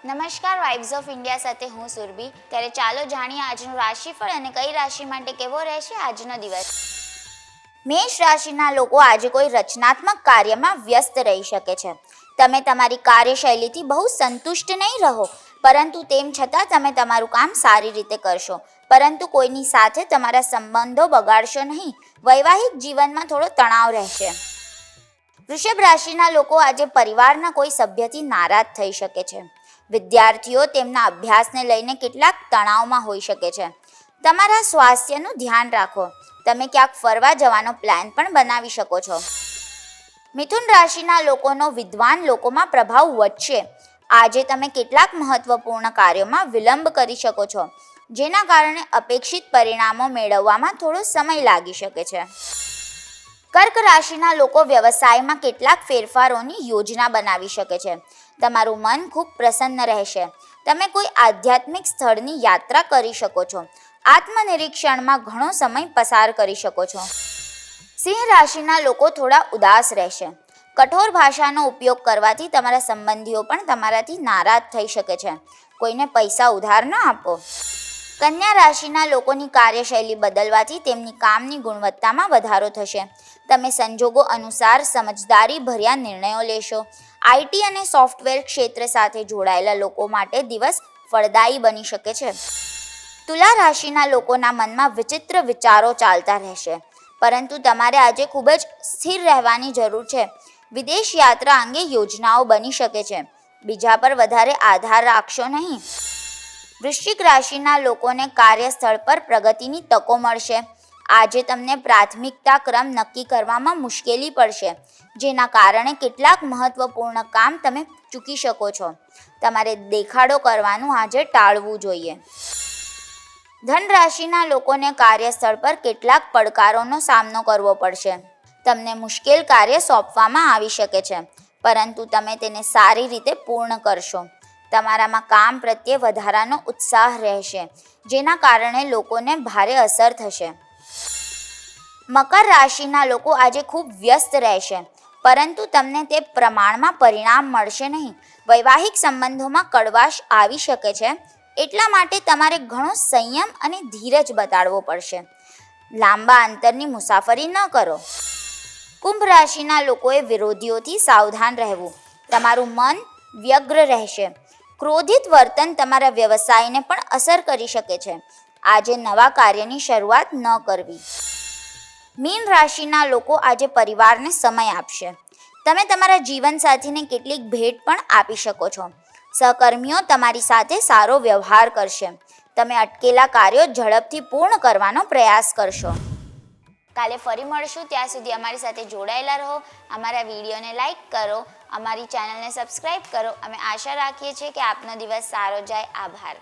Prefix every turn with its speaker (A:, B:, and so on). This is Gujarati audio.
A: નમસ્કાર, વાઇબ્સ ઓફ ઇન્ડિયા સાથે હું સુરભી। ત્યારે ચાલો જાણીએ આજનું રાશિફળ અને કઈ રાશિ માટે કેવો રહેશે આજનો દિવસ। મેષ રાશિના લોકો આજે કોઈ રચનાત્મક કાર્યમાં વ્યસ્ત રહી શકે છે। તમે તમારી કાર્યશૈલીથી બહુ સંતુષ્ટ નહીં રહો, પરંતુ તેમ છતાં તમે તમારું કામ સારી રીતે કરશો, પરંતુ કોઈની સાથે તમારા સંબંધો બગાડશો નહીં। વૈવાહિક જીવનમાં થોડો તણાવ રહેશે। વૃષભ રાશિના લોકો આજે પરિવારના કોઈ સભ્યથી નારાજ થઈ શકે છે। વિદ્યાર્થીઓ તેમના અભ્યાસને લઈને કેટલાક તણાવમાં હોઈ શકે છે। તમારા સ્વાસ્થ્યનું ધ્યાન રાખો। તમે ક્યાંક ફરવા જવાનો પ્લાન પણ બનાવી શકો છો। મિથુન રાશિના લોકોનો વિદ્વાન લોકોમાં પ્રભાવ વધશે। આજે તમે કેટલાક મહત્વપૂર્ણ કાર્યોમાં વિલંબ કરી શકો છો, જેના કારણે અપેક્ષિત પરિણામો મેળવવામાં થોડો સમય લાગી શકે છે। કર્ક રાશિના લોકો વ્યવસાયમાં કેટલાક ફેરફારોની યોજના બનાવી શકે છે। તમારું મન ખૂબ પ્રસન્ન રહેશે। તમે કોઈ આધ્યાત્મિક સ્થળની યાત્રા કરી શકો છો। આત્મનિરીક્ષણમાં ઘણો સમય પસાર કરી શકો છો। સિંહ રાશિના લોકો થોડા ઉદાસ રહેશે। કઠોર ભાષાનો ઉપયોગ કરવાથી તમારા સંબંધીઓ પણ તમારાથી નારાજ થઈ શકે છે। કોઈને પૈસા ઉધાર ન આપો। કન્યા રાશિના લોકોની કાર્યશૈલી બદલવાથી તેમની કામની ગુણવત્તામાં વધારો થશે। તમે સંજોગો અનુસાર સમજદારી ભર્યા નિર્ણયો લેશો। આઈટી અને સોફ્ટવેર ક્ષેત્ર સાથે જોડાયેલા લોકો માટે દિવસ ફળદાયી બની શકે છે। તુલા રાશિના લોકોના મનમાં વિચિત્ર વિચારો ચાલતા રહેશે, પરંતુ તમારે આજે ખૂબ જ સ્થિર રહેવાની જરૂર છે। વિદેશ યાત્રા અંગે યોજનાઓ બની શકે છે। બીજા પર વધારે આધાર રાખશો નહીં। વૃશ્ચિક રાશિના લોકોને કાર્યસ્થળ પર પ્રગતિની તકો મળશે। આજે તમને પ્રાથમિકતા ક્રમ નક્કી કરવામાં મુશ્કેલી પડશે, જેના કારણે કેટલાક મહત્વપૂર્ણ કામ તમે ચૂકી શકો છો। તમારે દેખાડો કરવાનું આજે ટાળવું જોઈએ। ધન રાશિના લોકોને કાર્યસ્થળ પર કેટલાક પડકારોનો સામનો કરવો પડશે। તમને મુશ્કેલ કાર્ય સોંપવામાં આવી શકે છે, પરંતુ તમે તેને સારી રીતે પૂર્ણ કરશો। તમારામાં કામ પ્રત્યે વધારાનો ઉત્સાહ રહેશે, જેના કારણે લોકોને ભારે અસર થશે। મકર રાશિના લોકો આજે ખૂબ વ્યસ્ત રહેશે, પરંતુ તમને તે પ્રમાણમાં પરિણામ મળશે નહીં। વૈવાહિક સંબંધોમાં કડવાશ આવી શકે છે, એટલા માટે તમારે ઘણો સંયમ અને ધીરજ બતાડવો પડશે। લાંબા અંતરની મુસાફરી ન કરો। કુંભ રાશિના લોકોએ વિરોધીઓથી સાવધાન રહેવું। તમારું મન વ્યગ્ર રહેશે। ક્રોધિત વર્તન તમારા વ્યવસાયને પણ અસર કરી શકે છે। આજે નવા કાર્યની શરૂઆત ન કરવી। મીન રાશિના લોકો આજે પરિવારને સમય આપશે। તમે તમારા જીવનસાથીને કેટલીક ભેટ પણ આપી શકો છો। સહકર્મીઓ તમારી સાથે સારો વ્યવહાર કરશે। તમે અટકેલા કાર્યો ઝડપથી પૂર્ણ કરવાનો પ્રયાસ કરશો। કાલે ફરી મળશું, ત્યાં સુધી અમારી સાથે જોડાયેલા રહો। અમારા વિડીયોને લાઈક કરો, અમારી ચેનલને સબસ્ક્રાઈબ કરો। અમે આશા રાખીએ છીએ કે આપનો દિવસ સારો જાય। આભાર।